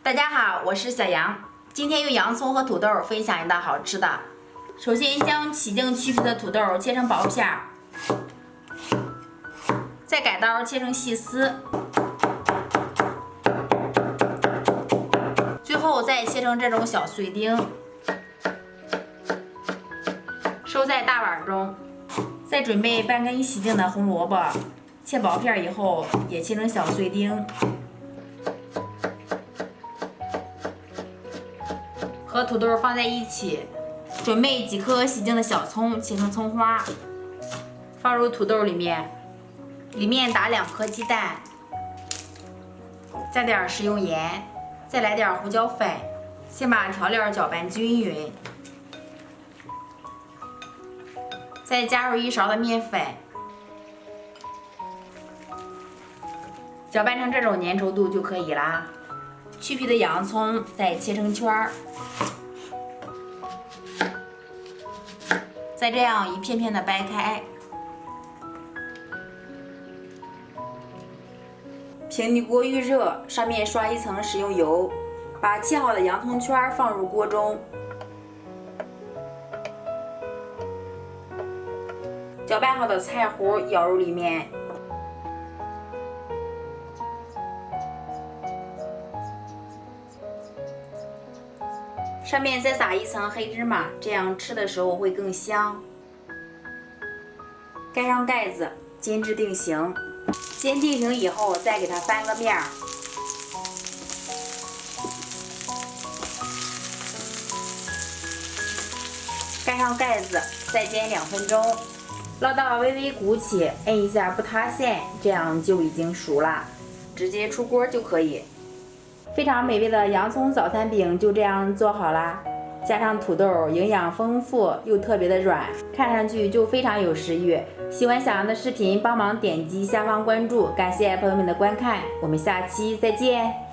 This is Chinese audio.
大家好，我是小杨，今天用洋葱和土豆分享一道好吃的。首先将洗净去皮的土豆切成薄片，再改刀切成细丝，最后再切成这种小碎丁，收在大碗中。再准备半根洗净的红萝卜，切薄片以后也切成小碎丁。和土豆放在一起，准备几颗洗净的小葱，切成葱花，放入土豆里面打2颗鸡蛋，加点食用盐，再来点胡椒粉，先把调料搅拌均匀，再加入1勺的面粉，搅拌成这种粘稠度就可以啦。去皮的洋葱再切成圈儿，再这样一片片的掰开。平底锅预热，上面刷1层食用油，把切好的洋葱圈放入锅中，搅拌好的菜糊舀入里面。上面再撒1层黑芝麻，这样吃的时候会更香。盖上盖子，煎至定型。煎定型以后，再给它翻个面儿。盖上盖子，再煎2分钟，捞到微微鼓起，摁一下不塌陷，这样就已经熟了，直接出锅就可以。非常美味的洋葱早餐饼就这样做好啦，加上土豆，营养丰富又特别的软，看上去就非常有食欲。喜欢小杨的视频，帮忙点击下方关注，感谢朋友们的观看，我们下期再见。